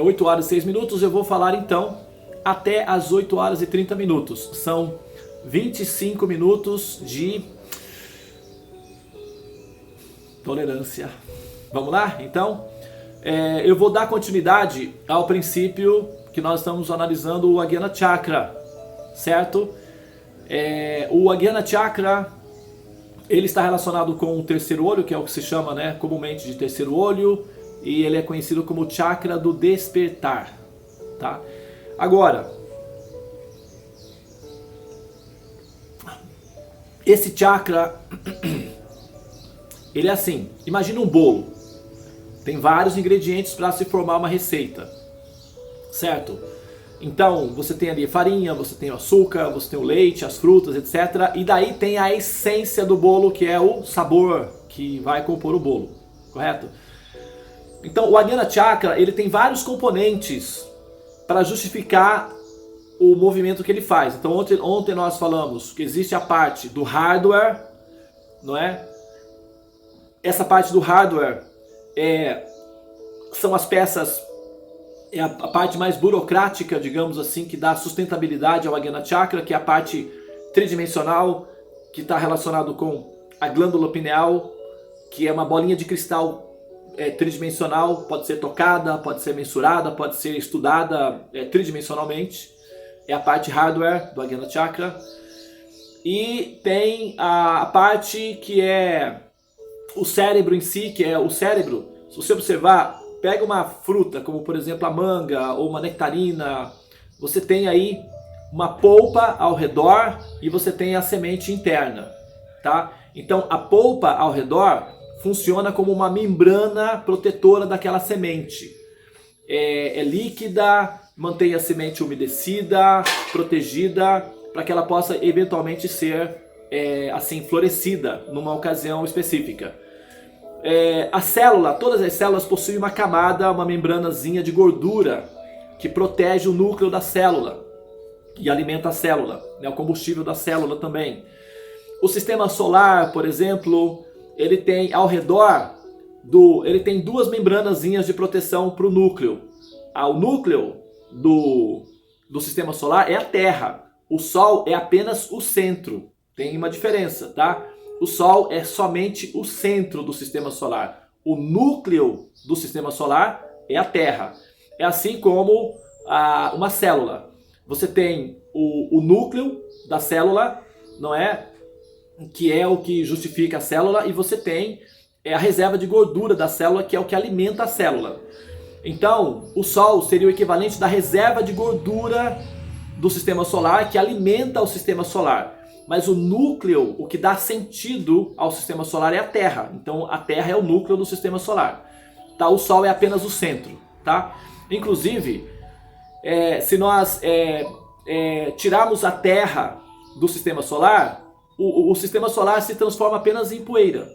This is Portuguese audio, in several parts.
8 horas e 6 minutos, eu vou falar então até as 8 horas e 30 minutos. São 25 minutos de tolerância. Vamos lá? Então, eu vou dar continuidade ao princípio que nós estamos analisando, o Ajna Chakra, certo? O Ajna Chakra, ele está relacionado com o terceiro olho, que é o que se chama, né, comumente de terceiro olho, e ele é conhecido como o chakra do despertar, tá? Agora, esse chakra, ele é assim, imagina um bolo, tem vários ingredientes para se formar uma receita, certo? Então, você tem ali farinha, você tem o açúcar, você tem o leite, as frutas, etc. E daí tem a essência do bolo, que é o sabor que vai compor o bolo, correto? Então, o Ajna Chakra, ele tem vários componentes para justificar o movimento que ele faz. Então, ontem nós falamos que existe a parte do hardware, não é? Essa parte do hardware são as peças, é a parte mais burocrática, digamos assim, que dá sustentabilidade ao Ajna Chakra, que é a parte tridimensional, que está relacionado com a glândula pineal, que é uma bolinha de cristal tridimensional, pode ser tocada, pode ser mensurada, pode ser estudada tridimensionalmente. É a parte hardware do Ajna Chakra. E tem a parte que é o cérebro em si, que é o cérebro. Se você observar, pega uma fruta, como por exemplo a manga ou uma nectarina, você tem aí uma polpa ao redor e você tem a semente interna, tá? Então a polpa ao redor funciona como uma membrana protetora daquela semente. É líquida, mantém a semente umedecida, protegida, para que ela possa eventualmente ser assim, florescida numa ocasião específica. A célula, todas as células possuem uma camada, uma membranazinha de gordura que protege o núcleo da célula e alimenta a célula, né, o combustível da célula também. O sistema solar, por exemplo, ele tem ao redor ele tem duas membranazinhas de proteção para o núcleo. O núcleo do sistema solar é a Terra. O Sol é apenas o centro. Tem uma diferença, tá? O Sol é somente o centro do sistema solar. O núcleo do sistema solar é a Terra. É assim como uma célula. Você tem o núcleo da célula, não é? Que é o que justifica a célula, e você tem a reserva de gordura da célula, que é o que alimenta a célula. Então, o Sol seria o equivalente da reserva de gordura do sistema solar, que alimenta o sistema solar. Mas o núcleo, o que dá sentido ao sistema solar, é a Terra. Então, a Terra é o núcleo do sistema solar. Tá? O Sol é apenas o centro. Tá? Inclusive, se nós tirarmos a Terra do sistema solar, o sistema solar se transforma apenas em poeira,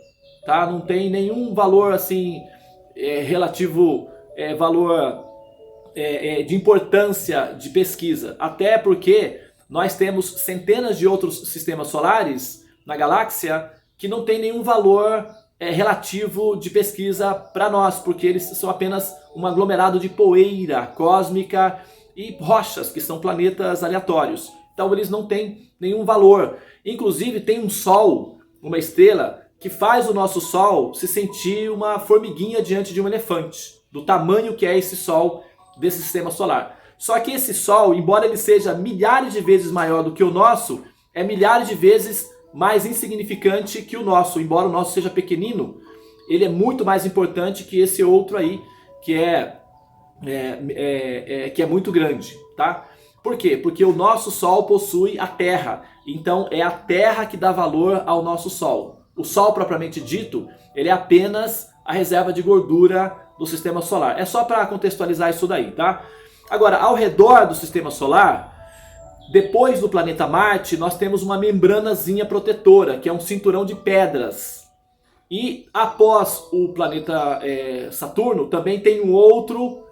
tá? Não tem nenhum valor assim relativo, valor de importância de pesquisa, até porque nós temos centenas de outros sistemas solares na galáxia que não tem nenhum valor relativo de pesquisa para nós, porque eles são apenas um aglomerado de poeira cósmica e rochas, que são planetas aleatórios. Então eles não têm nenhum valor. Inclusive tem um Sol, uma estrela, que faz o nosso Sol se sentir uma formiguinha diante de um elefante, do tamanho que é esse Sol desse sistema solar. Só que esse Sol, embora ele seja milhares de vezes maior do que o nosso, é milhares de vezes mais insignificante que o nosso. Embora o nosso seja pequenino, ele é muito mais importante que esse outro aí, que é muito grande, tá? Por quê? Porque o nosso Sol possui a Terra. Então é a Terra que dá valor ao nosso Sol. O Sol, propriamente dito, ele é apenas a reserva de gordura do sistema solar. É só para contextualizar isso daí, tá? Agora, ao redor do sistema solar, depois do planeta Marte, nós temos uma membranazinha protetora, que é um cinturão de pedras. E após o planeta Saturno, também tem um outro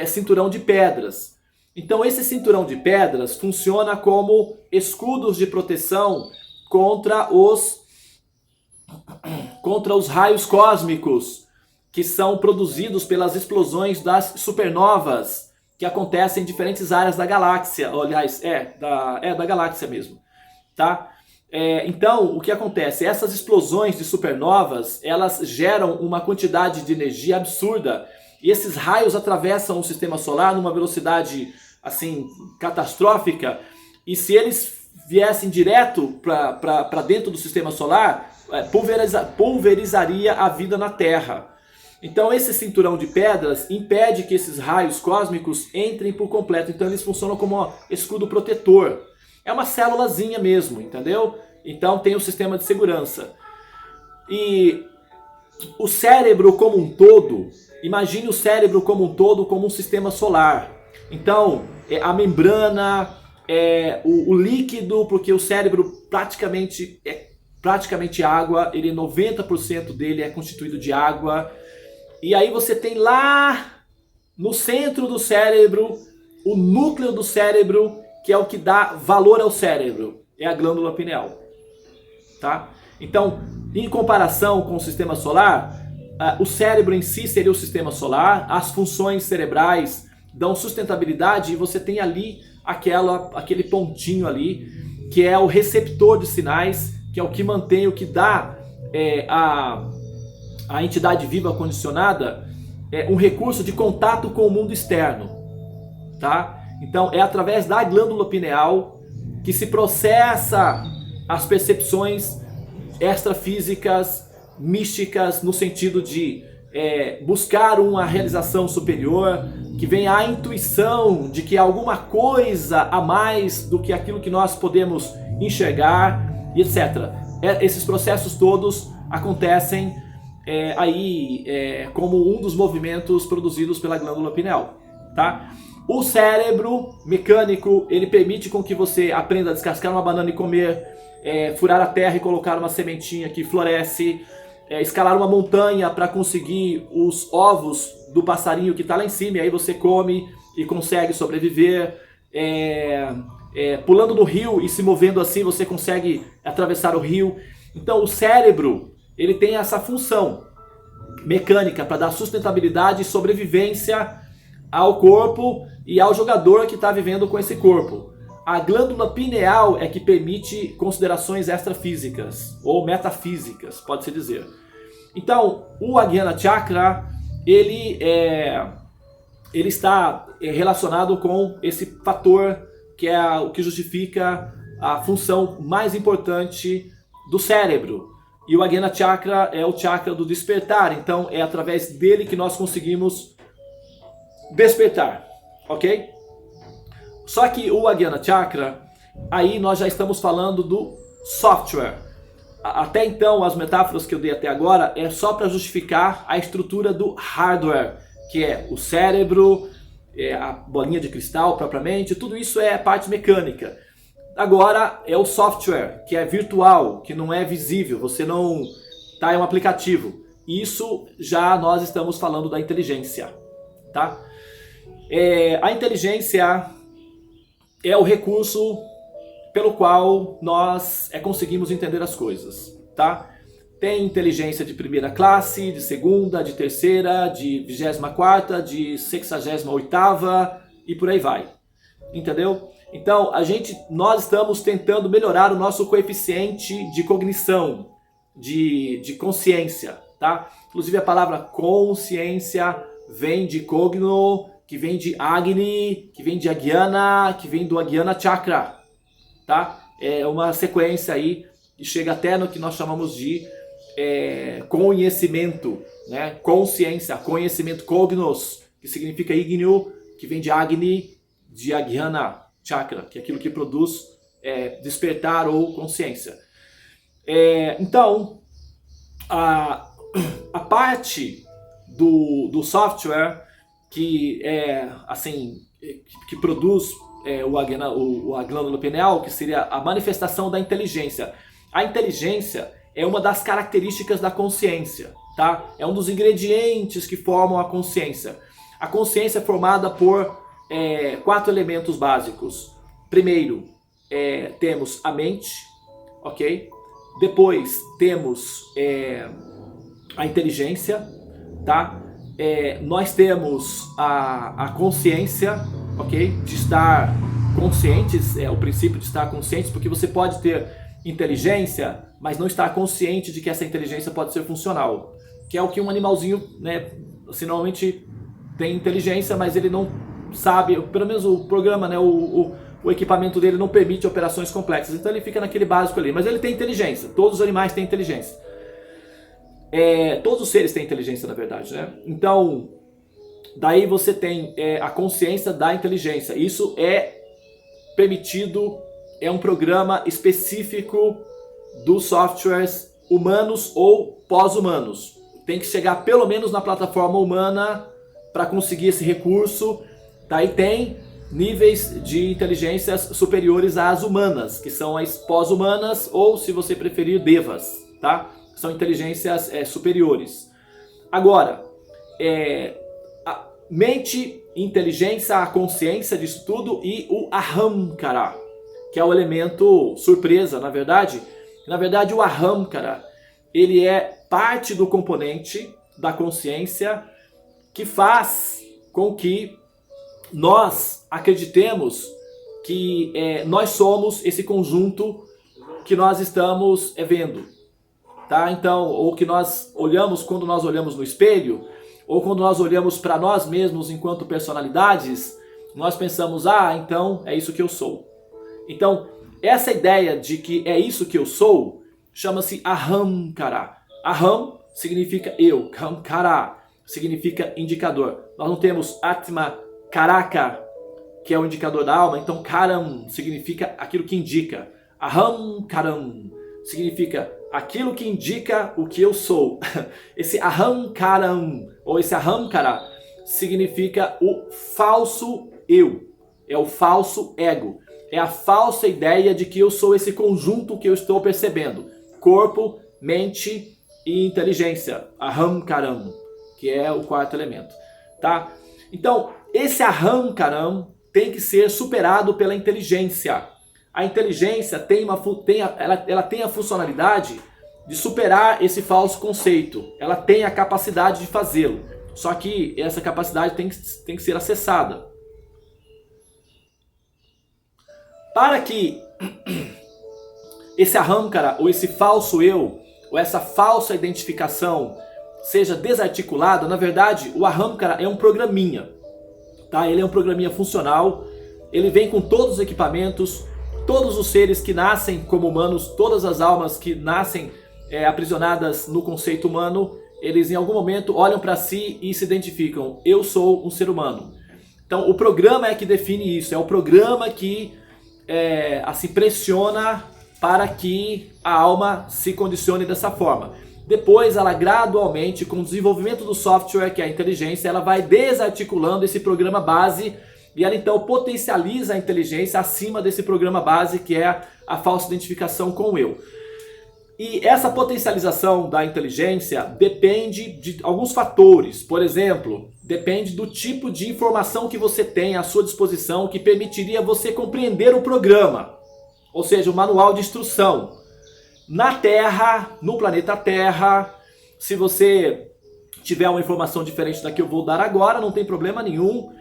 cinturão de pedras. Então esse cinturão de pedras funciona como escudos de proteção contra os raios cósmicos que são produzidos pelas explosões das supernovas que acontecem em diferentes áreas da galáxia. Aliás, da galáxia mesmo, tá? Então, o que acontece? Essas explosões de supernovas, elas geram uma quantidade de energia absurda. E esses raios atravessam o sistema solar numa velocidade, assim, catastrófica. E se eles viessem direto para dentro do sistema solar, pulverizaria a vida na Terra. Então esse cinturão de pedras impede que esses raios cósmicos entrem por completo. Então eles funcionam como escudo protetor. É uma célulazinha mesmo, entendeu? Então tem um sistema de segurança. E o cérebro como um todo, imagine o cérebro como um todo como um sistema solar. Então a membrana, o líquido, porque o cérebro praticamente água, ele 90% dele é constituído de água. E aí você tem lá no centro do cérebro, o núcleo do cérebro, que é o que dá valor ao cérebro, é a glândula pineal, tá? Então, em comparação com o sistema solar, o cérebro em si seria o sistema solar, as funções cerebrais dão sustentabilidade e você tem ali aquele pontinho ali, que é o receptor de sinais, que é o que mantém, o que dá a entidade viva condicionada um recurso de contato com o mundo externo, tá? Então é através da glândula pineal que se processa as percepções extrafísicas, místicas, no sentido de buscar uma realização superior, que vem a intuição de que há alguma coisa a mais do que aquilo que nós podemos enxergar, e etc. Esses processos todos acontecem como um dos movimentos produzidos pela glândula pineal, tá? O cérebro mecânico, ele permite com que você aprenda a descascar uma banana e comer, furar a terra e colocar uma sementinha que floresce, escalar uma montanha para conseguir os ovos do passarinho que está lá em cima, e aí você come e consegue sobreviver. Pulando no rio e se movendo assim, você consegue atravessar o rio. Então o cérebro, ele tem essa função mecânica para dar sustentabilidade e sobrevivência ao corpo e ao jogador que está vivendo com esse corpo. A glândula pineal é que permite considerações extrafísicas ou metafísicas, pode-se dizer. Então, o Ajna Chakra, ele está relacionado com esse fator que é o que justifica a função mais importante do cérebro. E o Ajna Chakra é o chakra do despertar, então é através dele que nós conseguimos despertar, ok? Só que o Ajna Chakra, aí nós já estamos falando do software. Até então, as metáforas que eu dei até agora é só para justificar a estrutura do hardware, que é o cérebro, a bolinha de cristal propriamente, tudo isso é parte mecânica. Agora é o software, que é virtual, que não é visível, você não tá em um aplicativo. Isso já nós estamos falando da inteligência, tá? A inteligência é o recurso pelo qual nós conseguimos entender as coisas, tá? Tem inteligência de primeira classe, de segunda, de terceira, de 24ª, de 68ª e por aí vai, entendeu? Então nós estamos tentando melhorar o nosso coeficiente de cognição, de consciência, tá? Inclusive a palavra consciência vem de cogno, que vem de Agni, que vem de Ajna, que vem do Ajna Chakra, tá? É uma sequência aí que chega até no que nós chamamos de conhecimento, né? Consciência, conhecimento, cognos, que significa Ignu, que vem de Agni, de Ajna Chakra, que é aquilo que produz despertar ou consciência. Então, a parte do software que que produz a glândula pineal, que seria a manifestação da inteligência. A inteligência é uma das características da consciência, tá? É um dos ingredientes que formam a consciência. A consciência é formada por 4 elementos básicos. Primeiro, temos a mente, ok? Depois temos a inteligência. tá? Nós temos a consciência, ok? De estar conscientes, o princípio de estar conscientes, porque você pode ter inteligência, mas não estar consciente de que essa inteligência pode ser funcional, que é o que um animalzinho, né, assim, normalmente tem inteligência, mas ele não sabe, pelo menos o programa, né, o equipamento dele não permite operações complexas, então ele fica naquele básico ali, mas ele tem inteligência, todos os animais têm inteligência. Todos os seres têm inteligência, na verdade, né? Então, daí você tem a consciência da inteligência. Isso é permitido, é um programa específico dos softwares humanos ou pós-humanos. Tem que chegar pelo menos na plataforma humana para conseguir esse recurso. Daí tem níveis de inteligências superiores às humanas, que são as pós-humanas ou, se você preferir, devas, tá? São inteligências superiores. Agora, a mente, inteligência, a consciência disso tudo e o ahamkara, que é o elemento surpresa, na verdade. Na verdade, o ahamkara, ele é parte do componente da consciência que faz com que nós acreditemos que nós somos esse conjunto que nós estamos vendo. Tá? Então, ou que nós olhamos quando nós olhamos no espelho, ou quando nós olhamos para nós mesmos enquanto personalidades, nós pensamos, então é isso que eu sou. Então, essa ideia de que é isso que eu sou, chama-se ahamkara. Aham significa eu, kamkara significa indicador. Nós não temos atma karaka, que é o indicador da alma, então karam significa aquilo que indica. Ahamkaram significa aquilo que indica o que eu sou. Esse ahamkaram, ou esse ahamkara, significa o falso eu. É o falso ego. É a falsa ideia de que eu sou esse conjunto que eu estou percebendo. Corpo, mente e inteligência. Ahamkaram, que é o quarto elemento. Tá? Então, esse ahamkaram tem que ser superado pela inteligência. A inteligência tem a funcionalidade de superar esse falso conceito. Ela tem a capacidade de fazê-lo. Só que essa capacidade tem que ser acessada. Para que esse ahamkara, ou esse falso eu, ou essa falsa identificação seja desarticulada, na verdade, o ahamkara é um programinha. Tá? Ele é um programinha funcional. Ele vem com todos os equipamentos. Todos os seres que nascem como humanos, todas as almas que nascem aprisionadas no conceito humano, eles em algum momento olham para si e se identificam. Eu sou um ser humano. Então o programa é que define isso. É o programa que assim, pressiona para que a alma se condicione dessa forma. Depois ela gradualmente, com o desenvolvimento do software, que é a inteligência, ela vai desarticulando esse programa base. E ela então potencializa a inteligência acima desse programa base, que é a falsa identificação com o eu. E essa potencialização da inteligência depende de alguns fatores. Por exemplo, depende do tipo de informação que você tem à sua disposição que permitiria você compreender o programa. Ou seja, o manual de instrução. Na Terra, no planeta Terra, se você tiver uma informação diferente da que eu vou dar agora, não tem problema nenhum.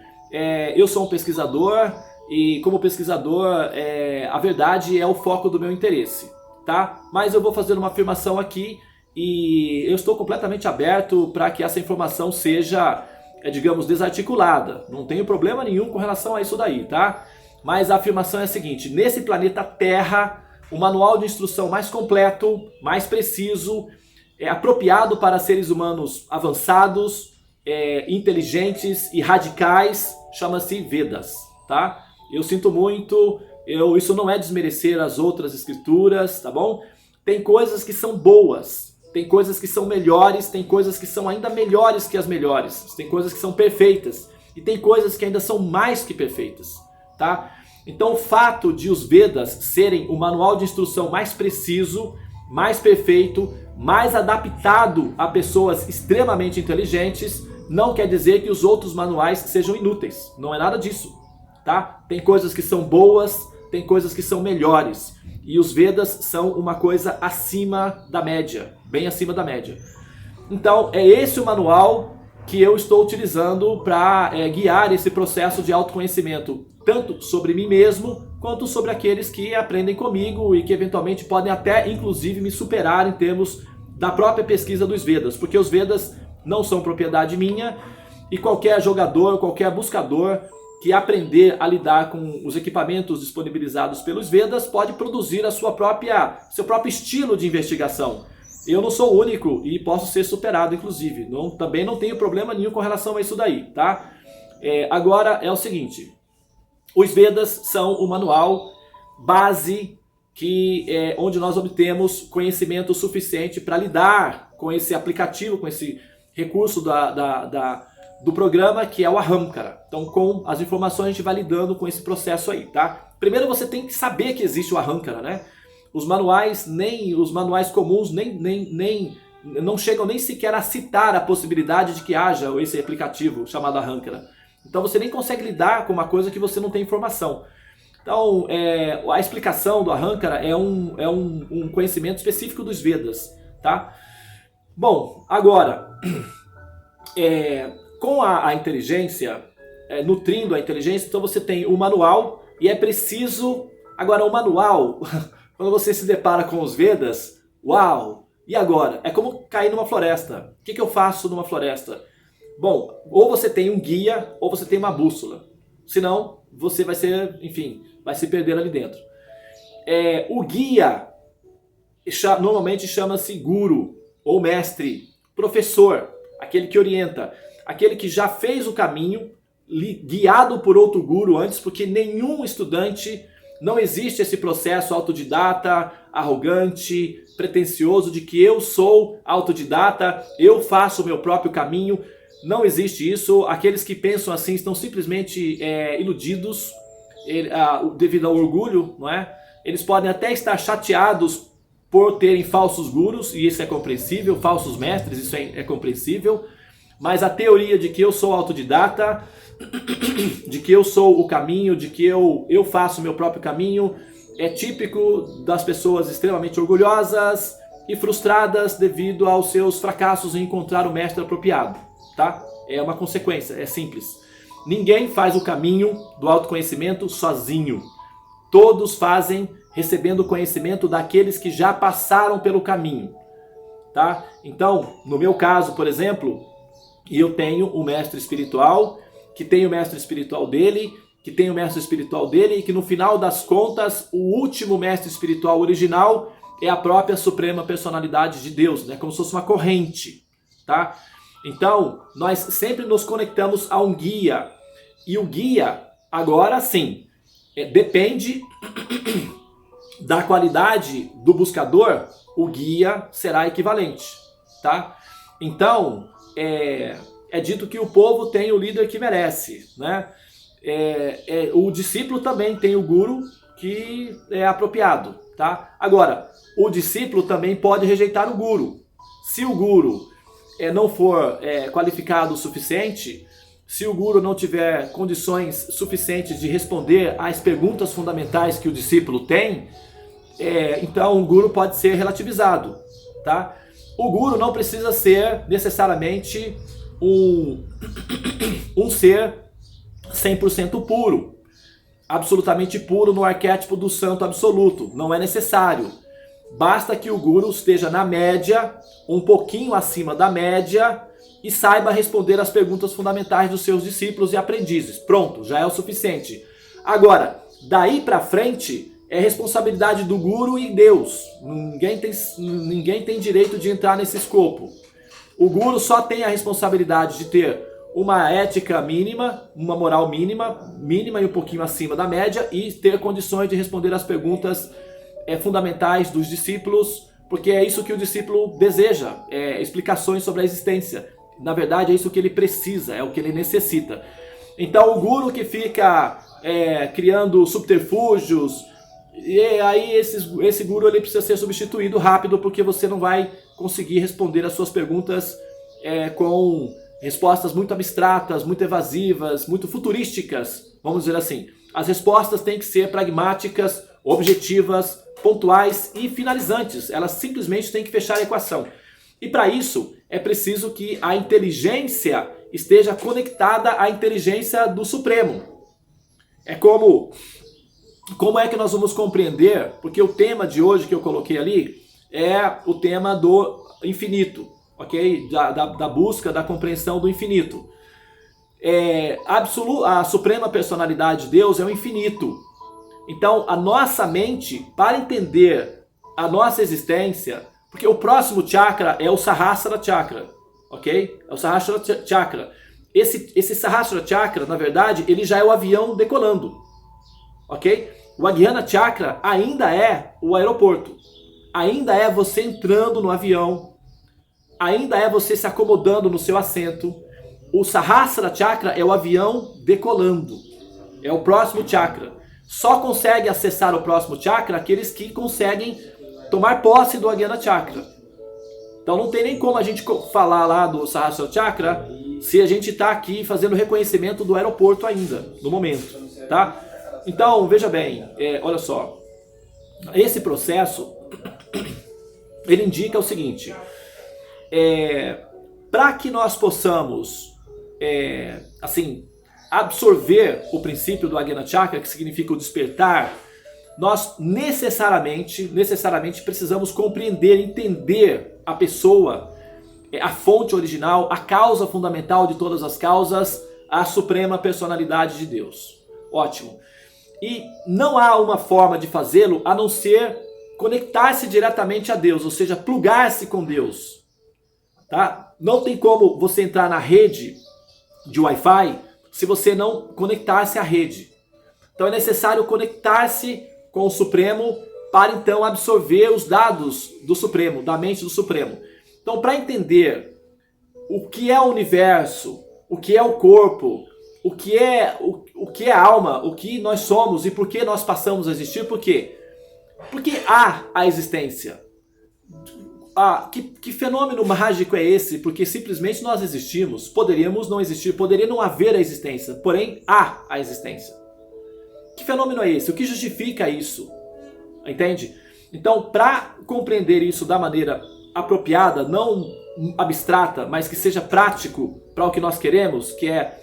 Eu sou um pesquisador e como pesquisador a verdade é o foco do meu interesse, tá? Mas eu vou fazer uma afirmação aqui e eu estou completamente aberto para que essa informação seja, digamos, desarticulada. Não tenho problema nenhum com relação a isso daí, tá? Mas a afirmação é a seguinte: nesse planeta Terra, o manual de instrução mais completo, mais preciso, apropriado para seres humanos avançados, inteligentes e radicais, chama-se Vedas, tá? Eu sinto muito, isso não é desmerecer as outras escrituras, tá bom? Tem coisas que são boas, tem coisas que são melhores, tem coisas que são ainda melhores que as melhores, tem coisas que são perfeitas e tem coisas que ainda são mais que perfeitas, tá? Então o fato de os Vedas serem o manual de instrução mais preciso, mais perfeito, mais adaptado a pessoas extremamente inteligentes, não quer dizer que os outros manuais sejam inúteis. Não é nada disso, tá? Tem coisas que são boas, tem coisas que são melhores. E os Vedas são uma coisa acima da média, bem acima da média. Então é esse o manual que eu estou utilizando para guiar esse processo de autoconhecimento, tanto sobre mim mesmo, quanto sobre aqueles que aprendem comigo e que eventualmente podem até, inclusive, me superar em termos da própria pesquisa dos Vedas, porque os Vedas não são propriedade minha e qualquer jogador, qualquer buscador que aprender a lidar com os equipamentos disponibilizados pelos Vedas pode produzir seu próprio estilo de investigação. Eu não sou único e posso ser superado, inclusive. Também não tenho problema nenhum com relação a isso daí, tá? Agora é o seguinte, os Vedas são o manual base onde nós obtemos conhecimento suficiente para lidar com esse aplicativo, com esse recurso do programa, que é o Ahamkara. Então, com as informações, a gente vai lidando com esse processo aí, tá? Primeiro você tem que saber que existe o Ahamkara, né? Os manuais comuns não chegam nem sequer a citar a possibilidade de que haja esse aplicativo chamado Ahamkara. Então você nem consegue lidar com uma coisa que você não tem informação. Então a explicação do Ahamkara é um conhecimento específico dos Vedas, tá? Bom, agora, com a inteligência, nutrindo a inteligência, então você tem o manual e é preciso... Agora o manual... Quando você se depara com os Vedas, uau! E agora? É como cair numa floresta. O que eu faço numa floresta? Bom, ou você tem um guia, ou você tem uma bússola. Senão, você vai vai se perder ali dentro. O guia normalmente chama-se guru, ou mestre, professor, aquele que orienta, aquele que já fez o caminho, guiado por outro guru antes, porque nenhum estudante... Não existe esse processo autodidata, arrogante, pretensioso de que eu sou autodidata, eu faço o meu próprio caminho. Não existe isso. Aqueles que pensam assim estão simplesmente iludidos devido ao orgulho, não é? Eles podem até estar chateados por terem falsos gurus, e isso é compreensível, falsos mestres, isso é compreensível. Mas a teoria de que eu sou autodidata, de que eu sou o caminho, de que eu faço o meu próprio caminho, é típico das pessoas extremamente orgulhosas e frustradas devido aos seus fracassos em encontrar o mestre apropriado, tá? É uma consequência, é simples. Ninguém faz o caminho do autoconhecimento sozinho. Todos fazem recebendo conhecimento daqueles que já passaram pelo caminho, tá? Então, no meu caso, por exemplo, eu tenho um mestre espiritual, que tem o mestre espiritual dele, que tem o mestre espiritual dele, e que no final das contas, o último mestre espiritual original é a própria Suprema Personalidade de Deus, né? Como se fosse uma corrente, tá? Então, nós sempre nos conectamos a um guia, e o guia, agora sim, depende da qualidade do buscador, o guia será equivalente, tá? Então, é dito que o povo tem o líder que merece, né? O discípulo também tem o guru que é apropriado, tá? Agora, o discípulo também pode rejeitar o guru. Se o guru não for qualificado o suficiente, se o guru não tiver condições suficientes de responder às perguntas fundamentais que o discípulo tem, então o guru pode ser relativizado, tá? O guru não precisa ser necessariamente um ser 100% puro, absolutamente puro no arquétipo do santo absoluto. Não é necessário. Basta que o guru esteja na média, um pouquinho acima da média, e saiba responder às perguntas fundamentais dos seus discípulos e aprendizes. Pronto, já é o suficiente. Agora, daí para frente, é responsabilidade do guru e Deus. Ninguém tem direito de entrar nesse escopo. O guru só tem a responsabilidade de ter uma ética mínima, uma moral mínima e um pouquinho acima da média, e ter condições de responder às perguntas fundamentais dos discípulos, porque é isso que o discípulo deseja, explicações sobre a existência. Na verdade, é isso que ele precisa, é o que ele necessita. Então, o guru que fica criando subterfúgios, e aí esse guru ele precisa ser substituído rápido, porque você não vai conseguir responder as suas perguntas com respostas muito abstratas, muito evasivas, muito futurísticas, vamos dizer assim. As respostas têm que ser pragmáticas, objetivas, pontuais e finalizantes. Elas simplesmente têm que fechar a equação. E para isso é preciso que a inteligência esteja conectada à inteligência do Supremo. É como é que nós vamos compreender, porque o tema de hoje que eu coloquei ali é o tema do infinito, ok? Da busca, da compreensão do infinito. A suprema personalidade de Deus é o infinito. Então a nossa mente, para entender a nossa existência, porque o próximo chakra é o Sahasrara Chakra, ok? É o Sahasrara Chakra. Esse Sahasrara Chakra, na verdade, ele já é o avião decolando, ok? O Ajnana Chakra ainda é o aeroporto, ainda é você entrando no avião, ainda é você se acomodando no seu assento. O Sahasrara Chakra é o avião decolando, é o próximo chakra. Só consegue acessar o próximo chakra aqueles que conseguem tomar posse do Ajnana Chakra. Então não tem nem como a gente falar lá do Sahasrara Chakra se a gente está aqui fazendo reconhecimento do aeroporto ainda, no momento, tá? Então, veja bem, olha só, esse processo, ele indica o seguinte, para que nós possamos, assim, absorver o princípio do Ajnana Chakra, que significa o despertar, nós necessariamente precisamos compreender, entender a pessoa, a fonte original, a causa fundamental de todas as causas, a suprema personalidade de Deus. Ótimo. E não há uma forma de fazê-lo a não ser conectar-se diretamente a Deus, ou seja, plugar-se com Deus. Tá? Não tem como você entrar na rede de Wi-Fi se você não conectar-se à rede. Então é necessário conectar-se com o Supremo para então absorver os dados do Supremo, da mente do Supremo. Então, para entender o que é o universo, o que é o corpo, o que é a alma, o que nós somos e por que nós passamos a existir, por quê? Porque há a existência. Que fenômeno mágico é esse? Porque simplesmente nós existimos. Poderíamos não existir, poderia não haver a existência, porém há a existência. Que fenômeno é esse? O que justifica isso? Entende? Então, para compreender isso da maneira apropriada, não abstrata, mas que seja prático para o que nós queremos, que é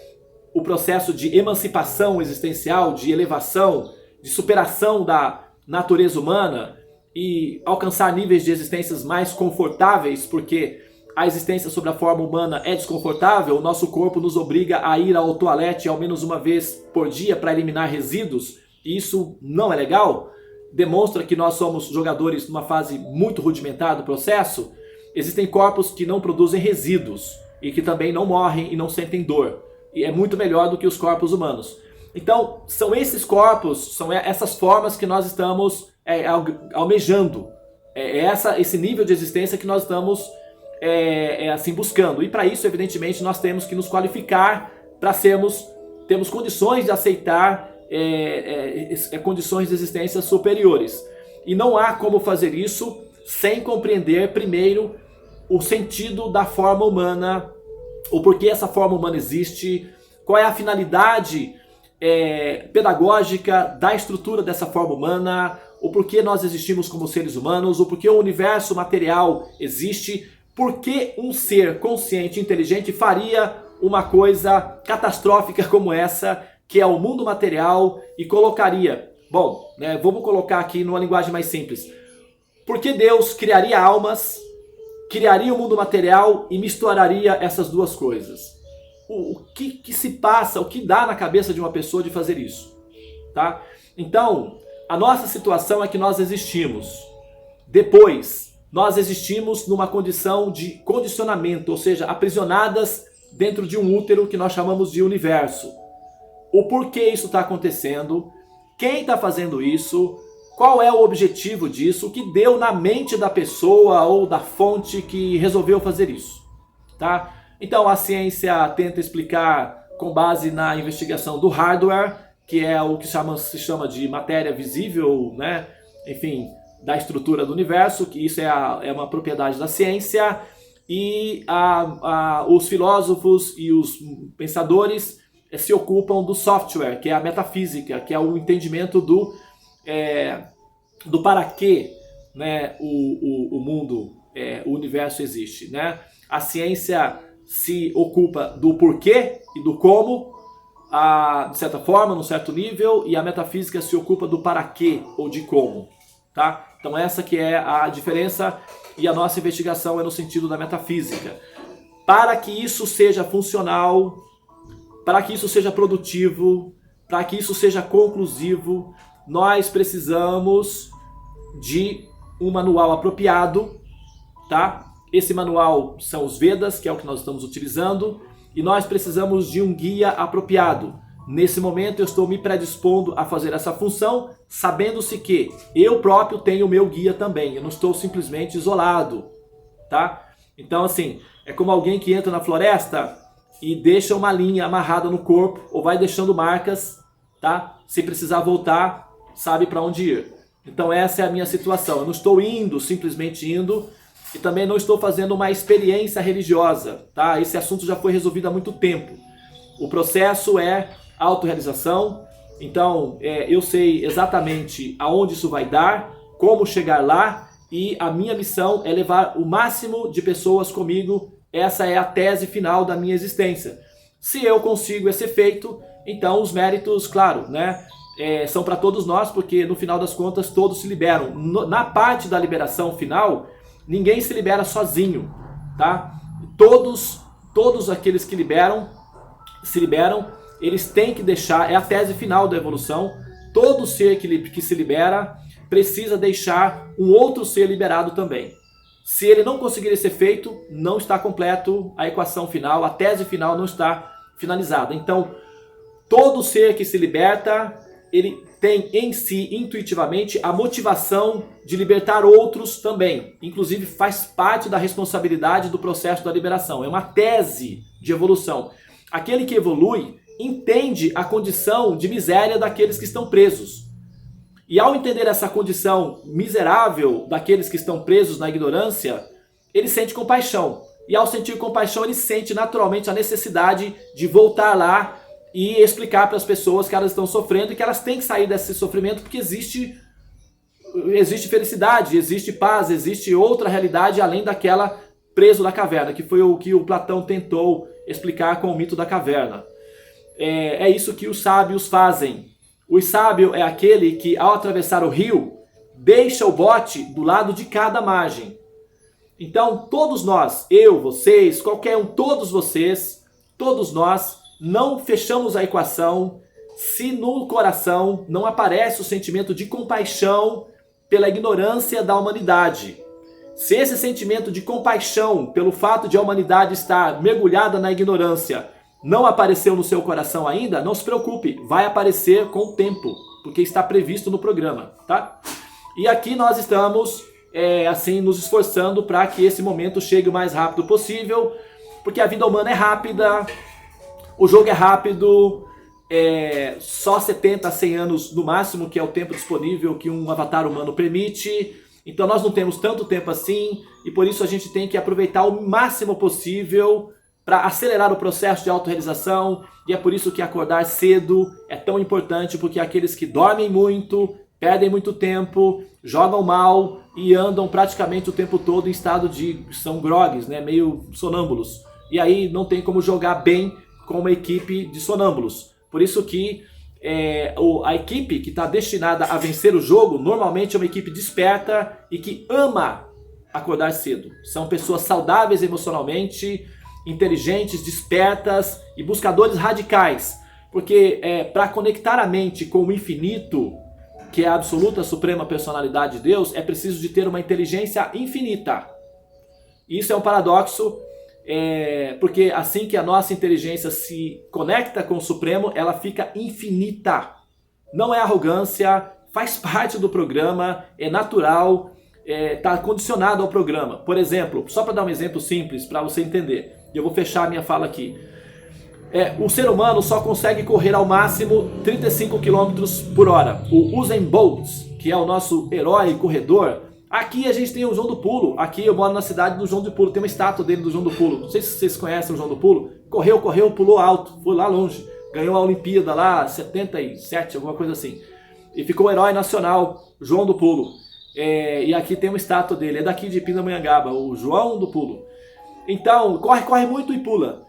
o processo de emancipação existencial, de elevação, de superação da natureza humana e alcançar níveis de existências mais confortáveis, porque a existência sobre a forma humana é desconfortável, o nosso corpo nos obriga a ir ao toalete ao menos uma vez por dia para eliminar resíduos, e isso não é legal, demonstra que nós somos jogadores numa fase muito rudimentar do processo. Existem corpos que não produzem resíduos e que também não morrem e não sentem dor, e é muito melhor do que os corpos humanos. Então, são esses corpos, são essas formas que nós estamos almejando, esse nível de existência que nós estamos assim buscando. E para isso, evidentemente, nós temos que nos qualificar para termos condições de aceitar condições de existência superiores. E não há como fazer isso sem compreender primeiro o sentido da forma humana, o porquê essa forma humana existe, qual é a finalidade pedagógica da estrutura dessa forma humana, o porquê nós existimos como seres humanos, o porquê o universo material existe, porquê um ser consciente e inteligente faria uma coisa catastrófica como essa, que é o mundo material, e colocaria, vamos colocar aqui numa linguagem mais simples, por que Deus criaria almas, criaria o mundo material e misturaria essas duas coisas? O que se passa, o que dá na cabeça de uma pessoa de fazer isso? Tá? Então, a nossa situação é que nós existimos. Depois, nós existimos numa condição de condicionamento, ou seja, aprisionadas dentro de um útero que nós chamamos de universo. O porquê isso está acontecendo, quem está fazendo isso, qual é o objetivo disso, o que deu na mente da pessoa ou da fonte que resolveu fazer isso. Tá? Então a ciência tenta explicar com base na investigação do hardware, que é o que se chama de matéria visível, né? Enfim, da estrutura do universo, que isso é uma propriedade da ciência, e os filósofos e os pensadores se ocupam do software, que é a metafísica, que é o entendimento do para quê, né, o mundo o universo existe, né? A ciência se ocupa do porquê e do como, de certa forma, num certo nível, e a metafísica se ocupa do para quê ou de como, tá? Então essa que é a diferença, e a nossa investigação é no sentido da metafísica. Para que isso seja funcional, para que isso seja produtivo, para que isso seja conclusivo, nós precisamos de um manual apropriado, tá? Esse manual são os Vedas, que é o que nós estamos utilizando, e nós precisamos de um guia apropriado. Nesse momento eu estou me predispondo a fazer essa função, sabendo-se que eu próprio tenho o meu guia também, eu não estou simplesmente isolado, tá? Então assim, é como alguém que entra na floresta e deixa uma linha amarrada no corpo, ou vai deixando marcas, tá? Se precisar voltar, sabe para onde ir. Então essa é a minha situação, eu não estou indo, simplesmente indo, e também não estou fazendo uma experiência religiosa, tá? Esse assunto já foi resolvido há muito tempo. O processo é autorrealização, então eu sei exatamente aonde isso vai dar, como chegar lá, e a minha missão é levar o máximo de pessoas comigo. Essa é a tese final da minha existência. Se eu consigo esse efeito, então os méritos, claro, né, são para todos nós, porque no final das contas todos se liberam. Na parte da liberação final, ninguém se libera sozinho, tá? Todos aqueles que se liberam, eles têm que deixar, é a tese final da evolução, todo ser que se libera precisa deixar um outro ser liberado também. Se ele não conseguir esse efeito, não está completo a equação final, a tese final não está finalizada. Então, todo ser que se liberta, ele tem em si, intuitivamente, a motivação de libertar outros também. Inclusive, faz parte da responsabilidade do processo da liberação. É uma tese de evolução. Aquele que evolui entende a condição de miséria daqueles que estão presos. E ao entender essa condição miserável daqueles que estão presos na ignorância, ele sente compaixão. E ao sentir compaixão, ele sente naturalmente a necessidade de voltar lá e explicar para as pessoas que elas estão sofrendo e que elas têm que sair desse sofrimento, porque existe felicidade, existe paz, existe outra realidade além daquela preso na caverna, que foi o que o Platão tentou explicar com o mito da caverna. É isso que os sábios fazem. O sábio é aquele que, ao atravessar o rio, deixa o bote do lado de cada margem. Então, todos nós, eu, vocês, qualquer um, todos vocês, todos nós, não fechamos a equação se no coração não aparece o sentimento de compaixão pela ignorância da humanidade. Se esse sentimento de compaixão pelo fato de a humanidade estar mergulhada na ignorância não apareceu no seu coração ainda, não se preocupe, vai aparecer com o tempo, porque está previsto no programa, tá? E aqui nós estamos, assim, nos esforçando para que esse momento chegue o mais rápido possível, porque a vida humana é rápida, o jogo é rápido, só 70 a 100 anos no máximo, que é o tempo disponível que um avatar humano permite. Então nós não temos tanto tempo assim, e por isso a gente tem que aproveitar o máximo possível para acelerar o processo de autorrealização, e é por isso que acordar cedo é tão importante, porque aqueles que dormem muito, perdem muito tempo, jogam mal e andam praticamente o tempo todo em estado de... são grogues, né, meio sonâmbulos. E aí não tem como jogar bem com uma equipe de sonâmbulos. Por isso que a equipe que está destinada a vencer o jogo, normalmente é uma equipe desperta e que ama acordar cedo. São pessoas saudáveis emocionalmente, inteligentes, despertas e buscadores radicais, porque para conectar a mente com o infinito, que é a absoluta suprema personalidade de Deus, é preciso de ter uma inteligência infinita. Isso é um paradoxo, porque assim que a nossa inteligência se conecta com o Supremo, ela fica infinita. Não é arrogância, faz parte do programa, é natural, está condicionado ao programa. Por exemplo, só para dar um exemplo simples para você entender, e eu vou fechar a minha fala aqui. O ser humano só consegue correr ao máximo 35 km por hora. O Usain Bolt, que é o nosso herói corredor, aqui a gente tem o João do Pulo. Aqui eu moro na cidade do João do Pulo, tem uma estátua dele do João do Pulo. Não sei se vocês conhecem o João do Pulo. Correu, pulou alto, foi lá longe. Ganhou a Olimpíada lá, 77, alguma coisa assim. E ficou o herói nacional, João do Pulo. E aqui tem uma estátua dele, é daqui de Pindamonhangaba, o João do Pulo. Então, corre muito e pula.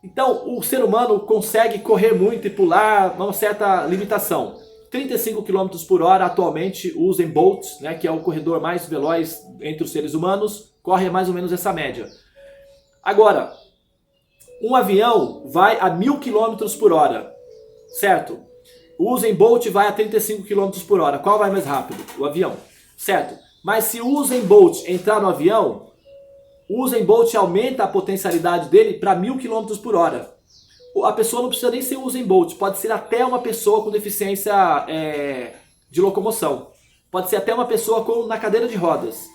Então, o ser humano consegue correr muito e pular uma certa limitação. 35 km por hora atualmente o Usain Bolt, né, que é o corredor mais veloz entre os seres humanos, corre mais ou menos essa média. Agora, um avião vai a 1000 km por hora, certo? O Usain Bolt vai a 35 km por hora. Qual vai mais rápido? O avião, certo? Mas se o Usain Bolt entrar no avião, o Usain Bolt aumenta a potencialidade dele para 1000 km por hora. A pessoa não precisa nem ser o Usain Bolt, pode ser até uma pessoa com deficiência de locomoção. Pode ser até uma pessoa na cadeira de rodas.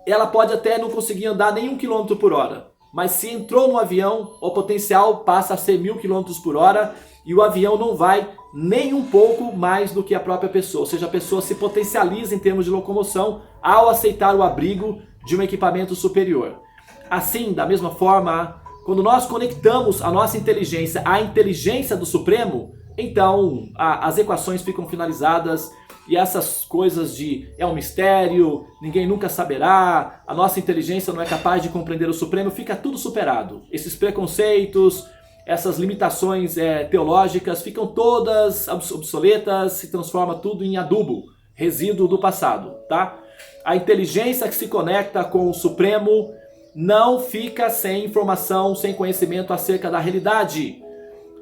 Ela pode até não conseguir andar nem 1 km por hora. Mas se entrou no avião, o potencial passa a ser 1000 km por hora e o avião não vai nem um pouco mais do que a própria pessoa. Ou seja, a pessoa se potencializa em termos de locomoção ao aceitar o abrigo de um equipamento superior. Assim, da mesma forma, quando nós conectamos a nossa inteligência à inteligência do Supremo, então as equações ficam finalizadas e essas coisas de é um mistério, ninguém nunca saberá, a nossa inteligência não é capaz de compreender o Supremo, fica tudo superado. Esses preconceitos, essas limitações teológicas ficam todas obsoletas, se transforma tudo em adubo, resíduo do passado, tá? A inteligência que se conecta com o Supremo não fica sem informação, sem conhecimento acerca da realidade.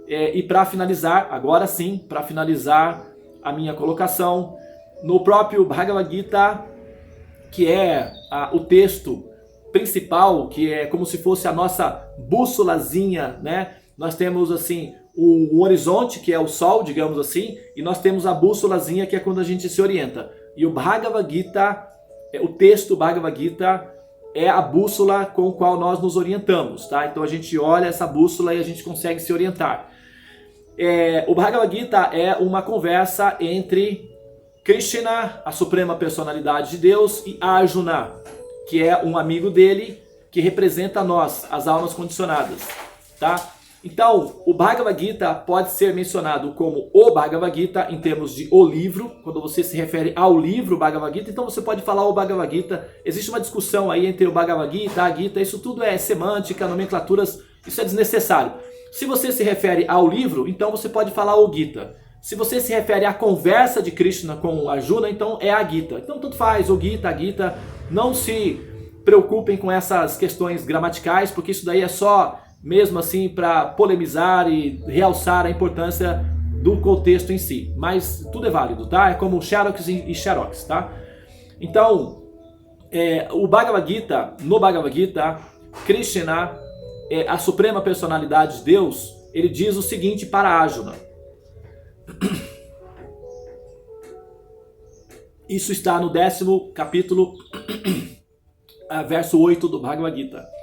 E para finalizar, agora sim, para finalizar a minha colocação, no próprio Bhagavad Gita, que é o texto principal, que é como se fosse a nossa bússolazinha, né? Nós temos assim o horizonte, que é o sol, digamos assim, e nós temos a bússolazinha, que é quando a gente se orienta. E o Bhagavad Gita, o texto Bhagavad Gita, é a bússola com a qual nós nos orientamos, tá? Então a gente olha essa bússola e a gente consegue se orientar. O Bhagavad Gita é uma conversa entre Krishna, a suprema personalidade de Deus, e Arjuna, que é um amigo dele, que representa nós, as almas condicionadas, tá? Então, o Bhagavad Gita pode ser mencionado como o Bhagavad Gita em termos de o livro, quando você se refere ao livro Bhagavad Gita, então você pode falar o Bhagavad Gita. Existe uma discussão aí entre o Bhagavad Gita, a Gita, isso tudo é semântica, nomenclaturas, isso é desnecessário. Se você se refere ao livro, então você pode falar o Gita. Se você se refere à conversa de Krishna com Arjuna, então é a Gita. Então tanto faz, o Gita, a Gita, não se preocupem com essas questões gramaticais, porque isso daí é só mesmo assim para polemizar e realçar a importância do contexto em si. Mas tudo é válido, tá? É como Xerox e Xerox, tá? Então, o Bhagavad Gita, no Bhagavad Gita, Krishna, a suprema personalidade de Deus, ele diz o seguinte para Arjuna. Isso está no 10º capítulo, verso 8 do Bhagavad Gita.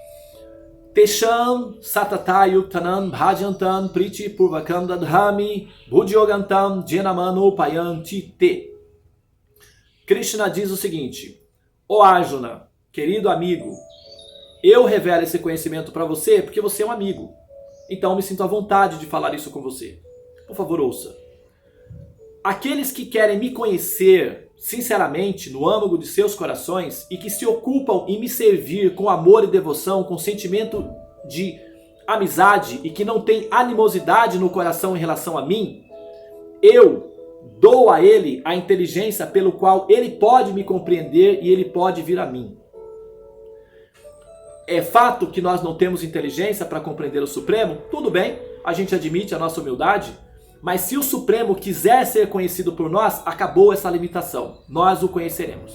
Tesham satatayuktanam bhajantam priti purvakam dadhami bhudyogantam jenamano payanti te. Krishna diz o seguinte: ó Arjuna, querido amigo, eu revelo esse conhecimento para você porque você é um amigo. Então me sinto à vontade de falar isso com você. Por favor, ouça. Aqueles que querem me conhecer sinceramente no âmago de seus corações e que se ocupam em me servir com amor e devoção, com sentimento de amizade e que não tem animosidade no coração em relação a mim, eu dou a ele a inteligência pelo qual ele pode me compreender e ele pode vir a mim. É fato que nós não temos inteligência para compreender o Supremo? Tudo bem, a gente admite a nossa humildade. Mas se o Supremo quiser ser conhecido por nós, acabou essa limitação. Nós o conheceremos.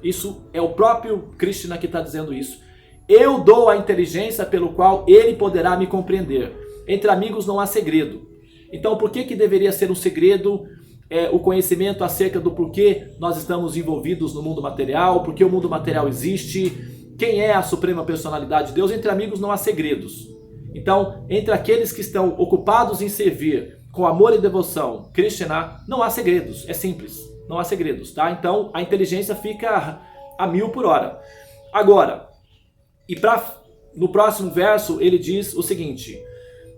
Isso é o próprio Krishna que está dizendo isso. Eu dou a inteligência pelo qual ele poderá me compreender. Entre amigos não há segredo. Então por que deveria ser um segredo o conhecimento acerca do porquê nós estamos envolvidos no mundo material, porque o mundo material existe, quem é a suprema personalidade de Deus? Entre amigos não há segredos. Então, entre aqueles que estão ocupados em servir com amor e devoção, Krishna, não há segredos, é simples, não há segredos, tá? Então a inteligência fica a 1000 por hora. Agora, no próximo verso ele diz o seguinte: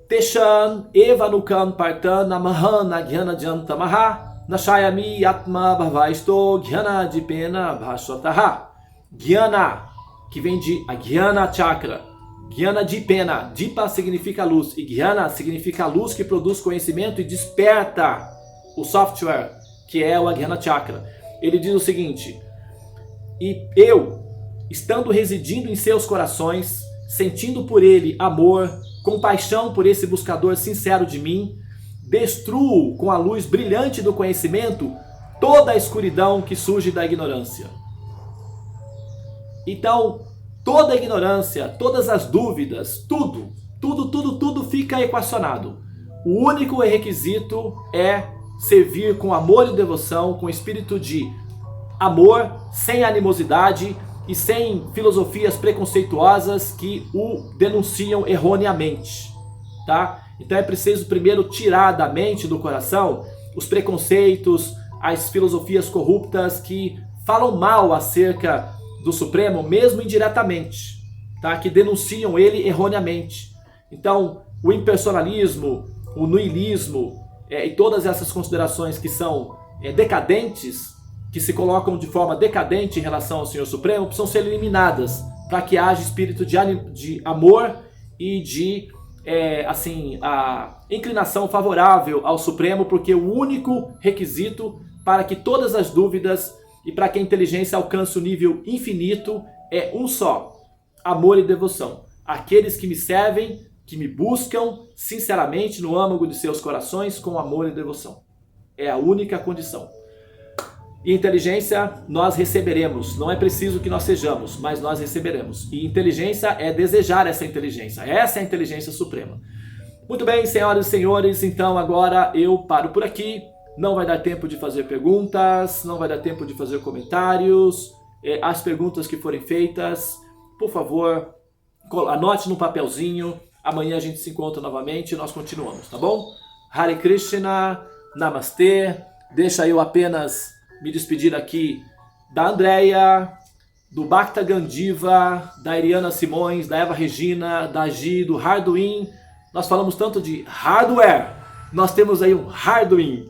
Teshan evanukam partan namahan agyana jantamaha Nashayami Atma Bhavaisto Jnana Dipena Bhaswataha. Jnana, que vem de Jnana Chakra. Jnana Dipena. Dipa significa luz. E Jnana significa luz que produz conhecimento e desperta o software, que é o Jnana Chakra. Ele diz o seguinte: e eu, estando residindo em seus corações, sentindo por ele amor, compaixão por esse buscador sincero de mim, destruo com a luz brilhante do conhecimento toda a escuridão que surge da ignorância. Então, toda a ignorância, todas as dúvidas, tudo fica equacionado. O único requisito é servir com amor e devoção, com espírito de amor, sem animosidade e sem filosofias preconceituosas que o denunciam erroneamente, tá? Então é preciso primeiro tirar da mente, do coração, os preconceitos, as filosofias corruptas que falam mal acerca do Supremo, mesmo indiretamente, tá? Que denunciam ele erroneamente. Então, o impersonalismo, o niilismo e todas essas considerações que são decadentes, que se colocam de forma decadente em relação ao Senhor Supremo, precisam ser eliminadas para que haja espírito de amor e de a inclinação favorável ao Supremo, porque o único requisito para que todas as dúvidas e para que a inteligência alcance o nível infinito é um só: amor e devoção. Aqueles que me servem, que me buscam sinceramente no âmago de seus corações com amor e devoção. É a única condição. E inteligência nós receberemos. Não é preciso que nós sejamos, mas nós receberemos. E inteligência é desejar essa inteligência. Essa é a inteligência suprema. Muito bem, senhoras e senhores, então agora eu paro por aqui. Não vai dar tempo de fazer perguntas, não vai dar tempo de fazer comentários. As perguntas que forem feitas, por favor, anote no papelzinho. Amanhã a gente se encontra novamente e nós continuamos, tá bom? Hare Krishna, Namastê. Deixa eu apenas me despedir aqui da Andréia, do Bhakta Gandiva, da Iriana Simões, da Eva Regina, da Gi, do Hardwin. Nós falamos tanto de hardware, nós temos aí um Hardwin.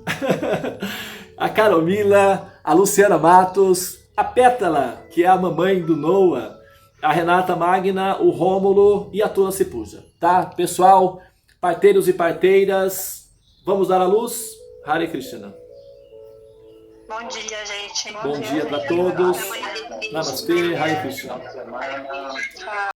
A Carolina, a Luciana Matos, a Pétala, que é a mamãe do Noah, a Renata Magna, o Rômulo e a Tula Sepuja. Tá? Pessoal, parteiros e parteiras, vamos dar a luz? Hare Krishna. Bom dia, gente. Bom dia para todos. Namastê, Hare Krishna.